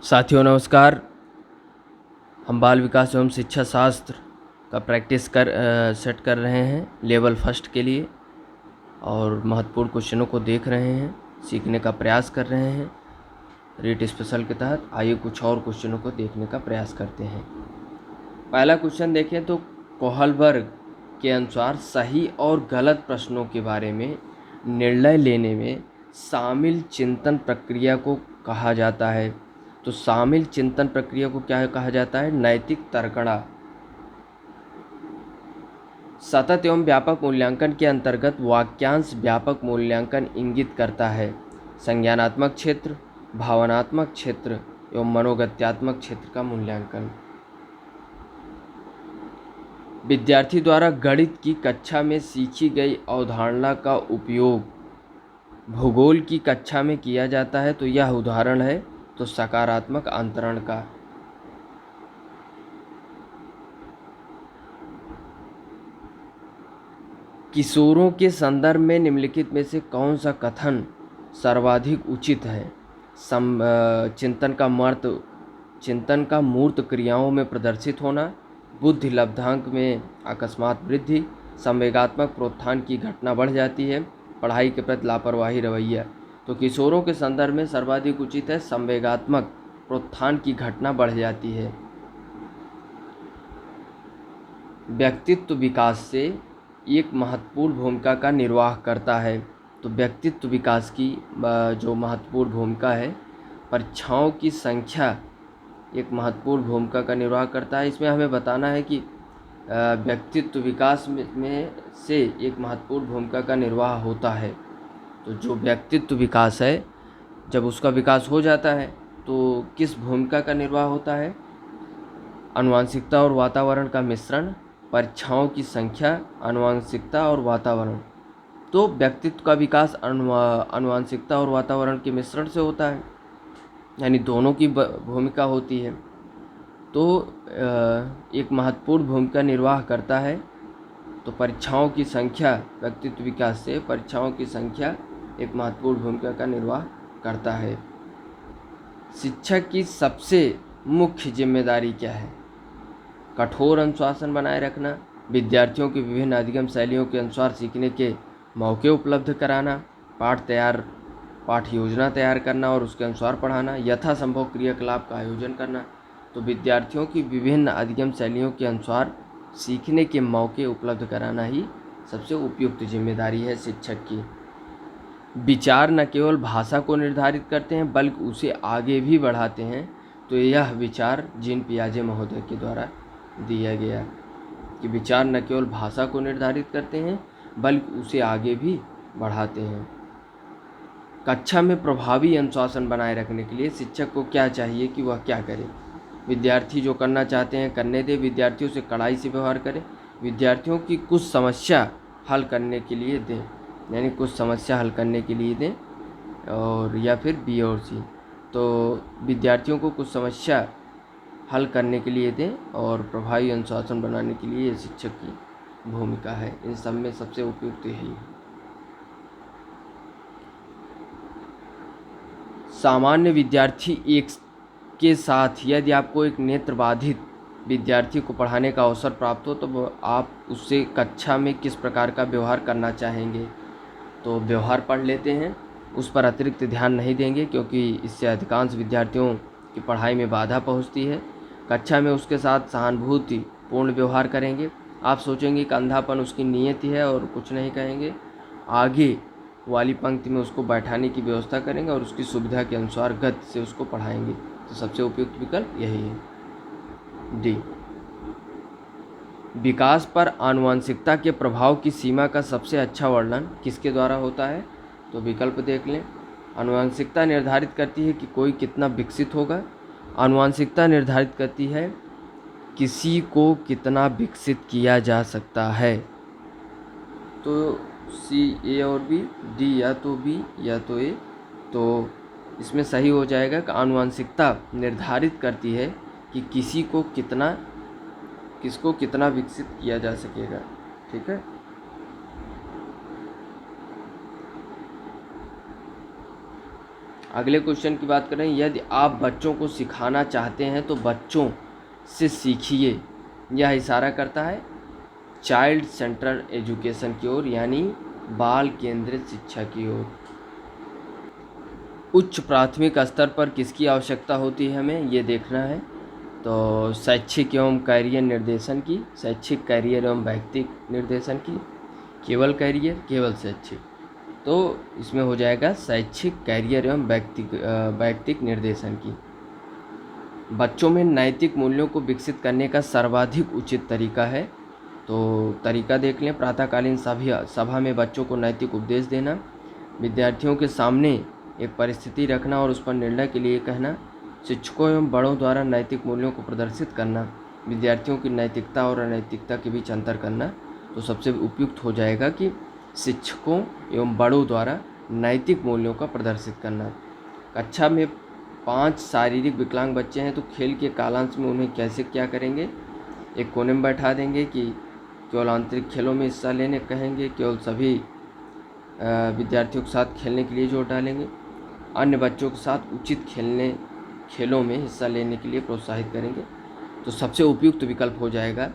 साथियों नमस्कार। हम बाल विकास एवं शिक्षा शास्त्र का प्रैक्टिस सेट कर रहे हैं लेवल फर्स्ट के लिए और महत्वपूर्ण क्वेश्चनों को देख रहे हैं, सीखने का प्रयास कर रहे हैं रीट स्पेशल के तहत। आइए कुछ और क्वेश्चनों को देखने का प्रयास करते हैं। पहला क्वेश्चन देखें तो कोहलबर्ग के अनुसार सही और गलत प्रश्नों के बारे में निर्णय लेने में शामिल चिंतन प्रक्रिया को कहा जाता है। तो शामिल चिंतन प्रक्रिया को क्या कहा जाता है? नैतिक तर्कणा। सतत एवं व्यापक मूल्यांकन के अंतर्गत वाक्यांश व्यापक मूल्यांकन इंगित करता है। संज्ञानात्मक क्षेत्र, भावनात्मक क्षेत्र एवं मनोगत्यात्मक क्षेत्र का मूल्यांकन। विद्यार्थी द्वारा गणित की कक्षा में सीखी गई अवधारणा का उपयोग भूगोल की कक्षा में किया जाता है। तो यह उदाहरण है तो सकारात्मक अंतरण का। किशोरों के संदर्भ में निम्नलिखित में से कौन सा कथन सर्वाधिक उचित है? चिंतन का मूर्त क्रियाओं में प्रदर्शित होना, बुद्धि लब्धांक में अकस्मात वृद्धि, संवेगात्मक प्रोत्थान की घटना बढ़ जाती है, पढ़ाई के प्रति लापरवाही रवैया। तो किशोरों के संदर्भ में सर्वाधिक उचित है संवेगात्मक प्रोत्थान की घटना बढ़ जाती है। व्यक्तित्व विकास से एक महत्वपूर्ण भूमिका का निर्वाह करता है। तो व्यक्तित्व विकास की जो महत्वपूर्ण भूमिका है, परीक्षाओं की संख्या एक महत्वपूर्ण भूमिका का निर्वाह करता है। इसमें हमें बताना है कि व्यक्तित्व विकास में से एक महत्वपूर्ण भूमिका का निर्वाह होता है। तो जो व्यक्तित्व विकास है, जब उसका विकास हो जाता है तो किस भूमिका का निर्वाह होता है? आनुवंशिकता और वातावरण का मिश्रण, परीक्षाओं की संख्या, आनुवंशिकता और वातावरण। तो व्यक्तित्व का विकास आनुवंशिकता और वातावरण के मिश्रण से होता है, यानी दोनों की भूमिका होती है। तो एक महत्वपूर्ण भूमिका निर्वाह करता है। तो परीक्षाओं की संख्या, व्यक्तित्व विकास से परीक्षाओं की संख्या एक महत्वपूर्ण भूमिका का निर्वाह करता है। शिक्षक की सबसे मुख्य जिम्मेदारी क्या है? कठोर अनुशासन बनाए रखना, विद्यार्थियों की विभिन्न अधिगम शैलियों के अनुसार सीखने के मौके उपलब्ध कराना, पाठ योजना तैयार करना और उसके अनुसार पढ़ाना, यथासंभव क्रियाकलाप का आयोजन करना। तो विद्यार्थियों की विभिन्न अधिगम शैलियों के अनुसार सीखने के मौके उपलब्ध कराना ही सबसे उपयुक्त जिम्मेदारी है शिक्षक की। विचार न केवल भाषा को निर्धारित करते हैं बल्कि उसे आगे भी बढ़ाते हैं। तो यह विचार जीन पियाजे महोदय के द्वारा दिया गया कि विचार न केवल भाषा को निर्धारित करते हैं बल्कि उसे आगे भी बढ़ाते हैं। कक्षा में प्रभावी अनुशासन बनाए रखने के लिए शिक्षक को क्या चाहिए कि वह क्या करे? विद्यार्थी जो करना चाहते हैं करने दें, विद्यार्थियों से कड़ाई से व्यवहार करें, विद्यार्थियों की कुछ समस्या हल करने के लिए दें, यानी कुछ समस्या हल करने के लिए दें, और या फिर बी और सी। तो विद्यार्थियों को कुछ समस्या हल करने के लिए दें और प्रभावी अनुशासन बनाने के लिए शिक्षक की भूमिका है। इन सब में सबसे उपयुक्त यही है। सामान्य विद्यार्थी एक के साथ यदि आपको एक नेत्र बाधित विद्यार्थी को पढ़ाने का अवसर प्राप्त हो तो आप उससे कक्षा में किस प्रकार का व्यवहार करना चाहेंगे? तो व्यवहार पढ़ लेते हैं, उस पर अतिरिक्त ध्यान नहीं देंगे क्योंकि इससे अधिकांश विद्यार्थियों की पढ़ाई में बाधा पहुंचती है। कक्षा में उसके साथ सहानुभूति पूर्ण व्यवहार करेंगे। आप सोचेंगे कि अंधापन उसकी नियति है और कुछ नहीं कहेंगे। आगे वाली पंक्ति में उसको बैठाने की व्यवस्था करेंगे और उसकी सुविधा के अनुसार गति से उसको पढ़ाएंगे। तो सबसे उपयुक्त विकल्प यही है, डी। विकास पर आनुवंशिकता के प्रभाव की सीमा का सबसे अच्छा वर्णन किसके द्वारा होता है? तो विकल्प देख लें। आनुवंशिकता निर्धारित करती है कि कोई कितना विकसित होगा। आनुवंशिकता निर्धारित करती है किसी को कितना विकसित किया जा सकता है। तो सी, ए और बी, डी या तो बी या तो ए। तो इसमें सही हो जाएगा कि आनुवंशिकता निर्धारित करती है कि किसको कितना विकसित किया जा सकेगा। ठीक है। अगले क्वेश्चन की बात करें, यदि आप बच्चों को सिखाना चाहते हैं तो बच्चों से सीखिए। यह इशारा करता है चाइल्ड सेंटर्ड एजुकेशन की ओर, यानी बाल केंद्रित शिक्षा की ओर। उच्च प्राथमिक स्तर पर किसकी आवश्यकता होती है, हमें ये देखना है। तो शैक्षिक एवं कैरियर निर्देशन की, शैक्षिक कैरियर एवं व्यक्तिक निर्देशन की, केवल कैरियर, केवल शैक्षिक। तो इसमें हो जाएगा शैक्षिक कैरियर एवं व्यक्तिक निर्देशन की। बच्चों में नैतिक मूल्यों को विकसित करने का सर्वाधिक उचित तरीका है। तो तरीका देख लें, प्रातःकालीन सभा में बच्चों को नैतिक उपदेश देना, विद्यार्थियों के सामने एक परिस्थिति रखना और उस पर निर्णय के लिए कहना, शिक्षकों एवं बड़ों द्वारा नैतिक मूल्यों को प्रदर्शित करना, विद्यार्थियों की नैतिकता और अनैतिकता के बीच अंतर करना। तो सबसे उपयुक्त हो जाएगा कि शिक्षकों एवं बड़ों द्वारा नैतिक मूल्यों का प्रदर्शित करना। कक्षा में 5 शारीरिक विकलांग बच्चे हैं तो खेल के कालांश में उन्हें कैसे क्या करेंगे, एक कोने में बैठा देंगे कि केवल आंतरिक खेलों में हिस्सा लेने कहेंगे, केवल सभी विद्यार्थियों के साथ खेलने के लिए जोर डालेंगे, अन्य बच्चों के साथ उचित खेलों में हिस्सा लेने के लिए प्रोत्साहित करेंगे। तो सबसे उपयुक्त विकल्प हो जाएगा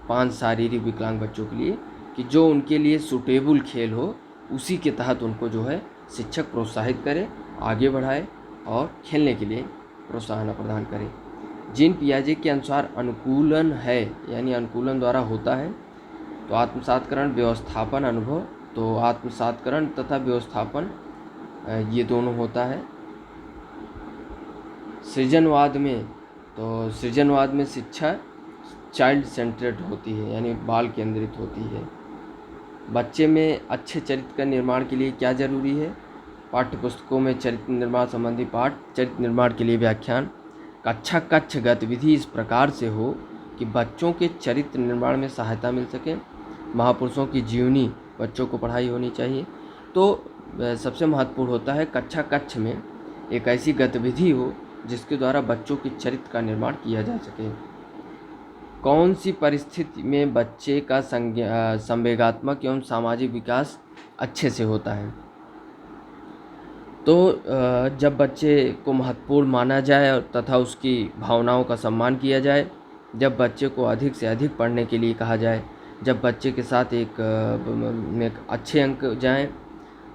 5 शारीरिक विकलांग बच्चों के लिए कि जो उनके लिए सूटेबल खेल हो उसी के तहत उनको जो है शिक्षक प्रोत्साहित करे, आगे बढ़ाए और खेलने के लिए प्रोत्साहन प्रदान करें। जीन पियाजे के अनुसार अनुकूलन है, यानी अनुकूलन द्वारा होता है। तो आत्मसातकरण, व्यवस्थापन, अनुभव। तो आत्मसातकरण तथा व्यवस्थापन ये दोनों होता है। सृजनवाद में, तो सृजनवाद में शिक्षा चाइल्ड सेंटर्ड होती है, यानी बाल केंद्रित होती है। बच्चे में अच्छे चरित्र का निर्माण के लिए क्या जरूरी है, पाठ्य पुस्तकों में चरित्र निर्माण संबंधी पाठ, चरित्र निर्माण के लिए व्याख्यान। कक्षा कक्ष गतिविधि इस प्रकार से हो कि बच्चों के चरित्र निर्माण में सहायता मिल सके। महापुरुषों की जीवनी बच्चों को पढ़ाई होनी चाहिए। तो सबसे महत्वपूर्ण होता है कक्षा कक्ष में एक ऐसी गतिविधि हो जिसके द्वारा बच्चों के चरित्र का निर्माण किया जा सके। कौन सी परिस्थिति में बच्चे का संवेगात्मक एवं सामाजिक विकास अच्छे से होता है। तो जब बच्चे को महत्वपूर्ण माना जाए और तथा उसकी भावनाओं का सम्मान किया जाए, जब बच्चे को अधिक से अधिक पढ़ने के लिए कहा जाए, जब बच्चे के साथ एक अच्छे अंक जाएं,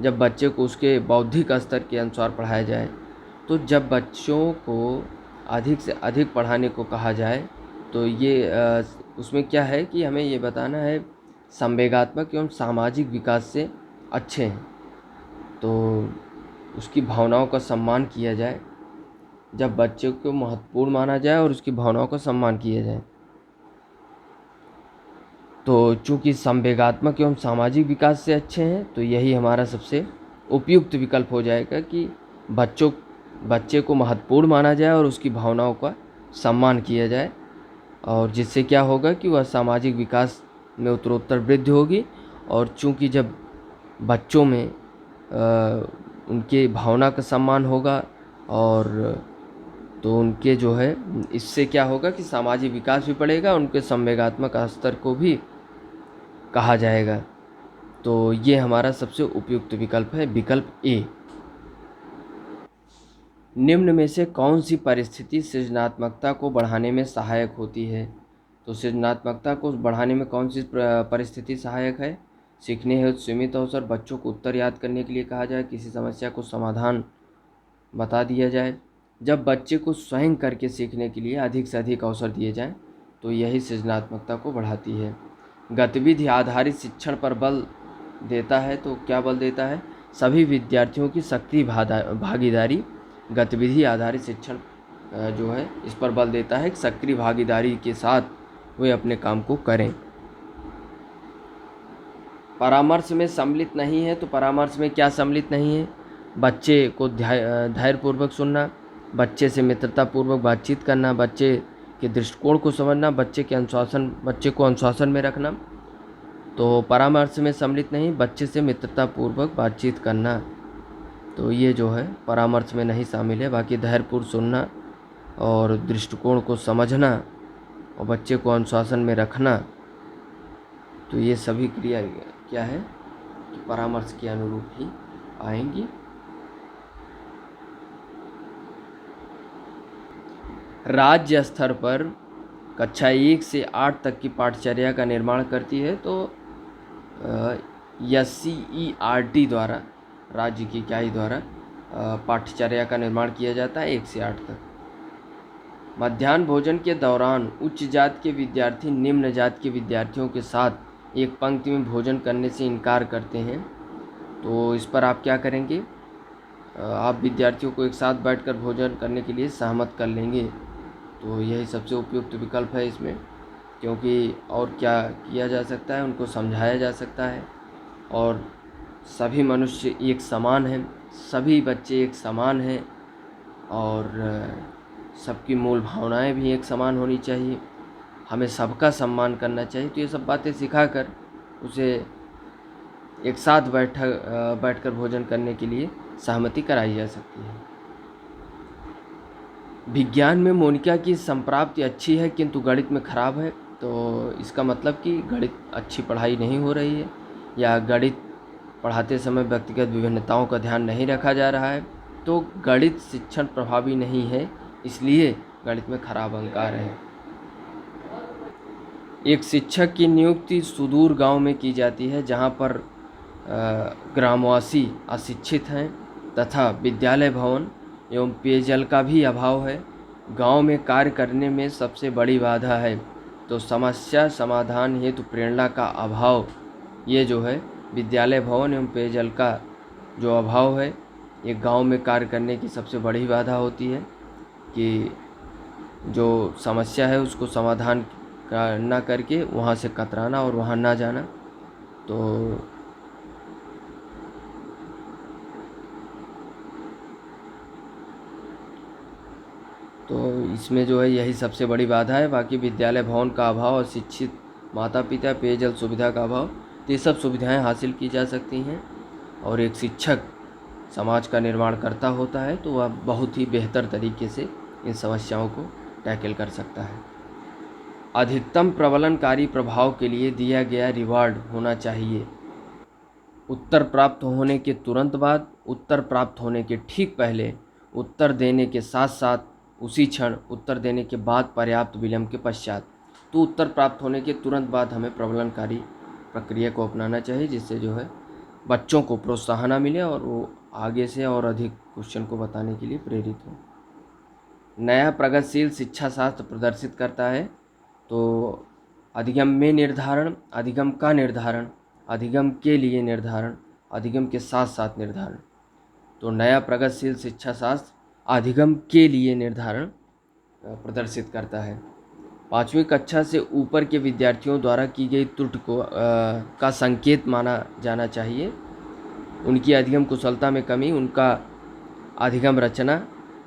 जब बच्चे को उसके बौद्धिक स्तर के अनुसार पढ़ाया जाए। तो जब बच्चों को अधिक से अधिक पढ़ाने को कहा जाए तो ये उसमें क्या है कि हमें ये बताना है संवेगात्मक एवं सामाजिक विकास से अच्छे हैं। तो उसकी भावनाओं का सम्मान किया जाए, जब बच्चे को महत्वपूर्ण माना जाए और उसकी भावनाओं का सम्मान किया जाए। तो चूँकि संवेगात्मक एवं सामाजिक विकास से अच्छे हैं तो यही हमारा सबसे उपयुक्त विकल्प हो जाएगा कि बच्चे को महत्वपूर्ण माना जाए और उसकी भावनाओं का सम्मान किया जाए, और जिससे क्या होगा कि वह सामाजिक विकास में उत्तरोत्तर वृद्धि होगी। और चूँकि जब बच्चों में उनके भावना का सम्मान होगा और तो उनके जो है इससे क्या होगा कि सामाजिक विकास भी बढ़ेगा, उनके संवेगात्मक स्तर को भी कहा जाएगा। तो ये हमारा सबसे उपयुक्त विकल्प है, विकल्प ए। निम्न में से कौन सी परिस्थिति सृजनात्मकता को बढ़ाने में सहायक होती है। तो सृजनात्मकता को बढ़ाने में कौन सी परिस्थिति सहायक है। सीखने हेतु सीमित अवसर, बच्चों को उत्तर याद करने के लिए कहा जाए, किसी समस्या को समाधान बता दिया जाए, जब बच्चे को स्वयं करके सीखने के लिए अधिक से अधिक अवसर दिए जाएं, तो यही सृजनात्मकता को बढ़ाती है। गतिविधि आधारित शिक्षण पर बल देता है। तो क्या बल देता है, सभी विद्यार्थियों की सक्रिय भागीदारी। गतिविधि आधारित शिक्षण जो है इस पर बल देता है कि सक्रिय भागीदारी के साथ वे अपने काम को करें। परामर्श में सम्मिलित नहीं है। तो परामर्श में क्या सम्मिलित नहीं है, बच्चे को धैर्यपूर्वक सुनना, बच्चे से मित्रतापूर्वक बातचीत करना, बच्चे के दृष्टिकोण को समझना, बच्चे को अनुशासन में रखना। तो परामर्श में सम्मिलित नहीं, बच्चे से मित्रतापूर्वक बातचीत करना, तो ये जो है परामर्श में नहीं शामिल है। बाकी धैर्यपूर्वक सुनना और दृष्टिकोण को समझना और बच्चे को अनुशासन में रखना, तो ये सभी क्रिया क्या है कि परामर्श के अनुरूप ही आएंगी। राज्य स्तर पर कक्षा 1 से 8 तक की पाठचर्या का निर्माण करती है। तो SCERT द्वारा, राज्य की इकाई द्वारा पाठचर्या का निर्माण किया जाता है 1 से 8 तक। मध्याह्न भोजन के दौरान उच्च जाति के विद्यार्थी निम्न जाति के विद्यार्थियों के साथ एक पंक्ति में भोजन करने से इनकार करते हैं। तो इस पर आप क्या करेंगे? आप विद्यार्थियों को एक साथ बैठकर भोजन करने के लिए सहमत कर लेंगे। तो यही सबसे उपयुक्त विकल्प है इसमें, क्योंकि और क्या किया जा सकता है, उनको समझाया जा सकता है। और सभी मनुष्य एक समान हैं, सभी बच्चे एक समान हैं, और सबकी मूल भावनाएं भी एक समान होनी चाहिए। हमें सबका सम्मान करना चाहिए। तो ये सब बातें सिखाकर उसे एक साथ बैठकर भोजन करने के लिए सहमति कराई जा सकती है। विज्ञान में मोनिका की संप्राप्ति अच्छी है किंतु गणित में खराब है। तो इसका मतलब कि गणित अच्छी पढ़ाई नहीं हो रही है, या गणित पढ़ाते समय व्यक्तिगत विभिन्नताओं का ध्यान नहीं रखा जा रहा है। तो गणित शिक्षण प्रभावी नहीं है, इसलिए गणित में खराब अंक आ रहे हैं। एक शिक्षक की नियुक्ति सुदूर गांव में की जाती है, जहां पर ग्रामवासी अशिक्षित हैं तथा विद्यालय भवन एवं पेयजल का भी अभाव है। गांव में कार्य करने में सबसे बड़ी बाधा है। तो समस्या समाधान हेतु प्रेरणा का अभाव, ये जो है विद्यालय भवन एवं पेयजल का जो अभाव है, ये गांव में कार्य करने की सबसे बड़ी बाधा होती है। कि जो समस्या है उसको समाधान ना करके वहाँ से कतराना और वहाँ ना जाना। तो इसमें जो है यही सबसे बड़ी बाधा है। बाकी विद्यालय भवन का अभाव और शिक्षित माता पिता, पेयजल सुविधा का अभाव, तो ये सब सुविधाएं हासिल की जा सकती हैं। और एक शिक्षक समाज का निर्माण करता होता है, तो वह बहुत ही बेहतर तरीके से इन समस्याओं को टैकल कर सकता है। अधिकतम प्रबलनकारी प्रभाव के लिए दिया गया रिवार्ड होना चाहिए: उत्तर प्राप्त होने के तुरंत बाद, उत्तर प्राप्त होने के ठीक पहले, उत्तर देने के साथ साथ, उसी क्षण, उत्तर देने के बाद, पर्याप्त विलंब के पश्चात। तो उत्तर प्राप्त होने के तुरंत बाद हमें प्रबलनकारी प्रक्रिया को अपनाना चाहिए, जिससे जो है बच्चों को प्रोत्साहन मिले और वो आगे से और अधिक क्वेश्चन को बताने के लिए प्रेरित हो। नया प्रगतिशील शिक्षा शास्त्र प्रदर्शित करता है। तो अधिगम में निर्धारण, अधिगम का निर्धारण, अधिगम के लिए निर्धारण, अधिगम के साथ साथ निर्धारण। तो नया प्रगतिशील शिक्षा शास्त्र अधिगम के लिए निर्धारण प्रदर्शित करता है। 5वीं कक्षा से ऊपर के विद्यार्थियों द्वारा की गई त्रुटि का संकेत माना जाना चाहिए। उनकी अधिगम कुशलता में कमी, उनका अधिगम रचना,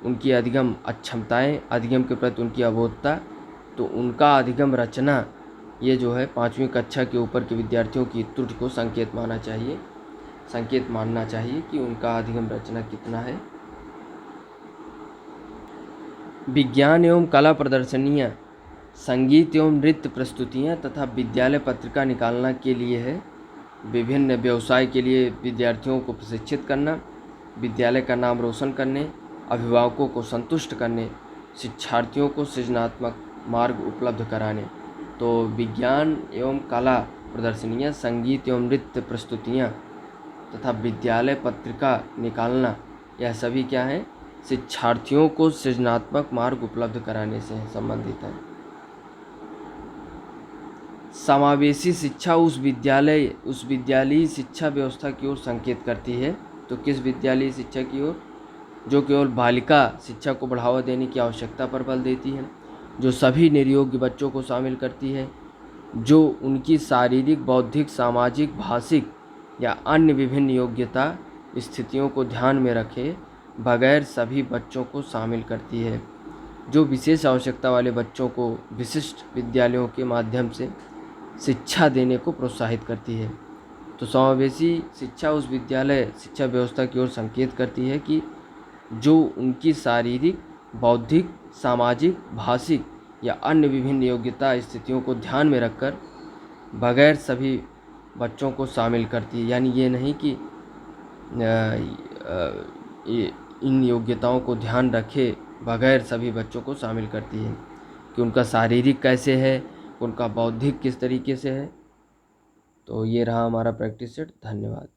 उनकी अधिगम अक्षमताएं, अधिगम के प्रति उनकी अबोधता। तो उनका अधिगम रचना, ये जो है 5वीं कक्षा के ऊपर के विद्यार्थियों की त्रुटि को संकेत मानना चाहिए कि उनका अधिगम रचना कितना है। विज्ञान एवं कला प्रदर्शनियाँ, संगीत एवं नृत्य प्रस्तुतियाँ तथा विद्यालय पत्रिका निकालना के लिए है। विभिन्न व्यवसाय के लिए विद्यार्थियों को प्रशिक्षित करना, विद्यालय का नाम रोशन करने, अभिभावकों को संतुष्ट करने, शिक्षार्थियों को सृजनात्मक मार्ग उपलब्ध कराने। तो विज्ञान एवं कला प्रदर्शनियाँ, संगीत एवं नृत्य प्रस्तुतियाँ तथा विद्यालय पत्रिका निकालना, यह सभी क्या हैं? शिक्षार्थियों को सृजनात्मक मार्ग उपलब्ध कराने से संबंधित है। समावेशी शिक्षा उस विद्यालयी शिक्षा व्यवस्था की ओर संकेत करती है। तो किस विद्यालयी शिक्षा की ओर? जो केवल बालिका शिक्षा को बढ़ावा देने की आवश्यकता पर बल देती है, जो सभी निर्योग्य बच्चों को शामिल करती है, जो उनकी शारीरिक, बौद्धिक, सामाजिक, भाषिक या अन्य विभिन्न योग्यता स्थितियों को ध्यान में रखे बगैर सभी बच्चों को शामिल करती है, जो विशेष आवश्यकता वाले बच्चों को विशिष्ट विद्यालयों के माध्यम से शिक्षा देने को प्रोत्साहित करती है। तो समावेशी शिक्षा उस विद्यालय शिक्षा व्यवस्था की ओर संकेत करती है कि जो उनकी शारीरिक, बौद्धिक, सामाजिक, भाषिक या अन्य विभिन्न योग्यता स्थितियों को ध्यान में रखकर बगैर सभी बच्चों को शामिल करती है। यानी ये नहीं कि इन योग्यताओं को ध्यान रखे बगैर सभी बच्चों को शामिल करती है कि उनका शारीरिक कैसे है, उनका बौद्धिक किस तरीके से है। तो ये रहा हमारा प्रैक्टिस सेट। धन्यवाद।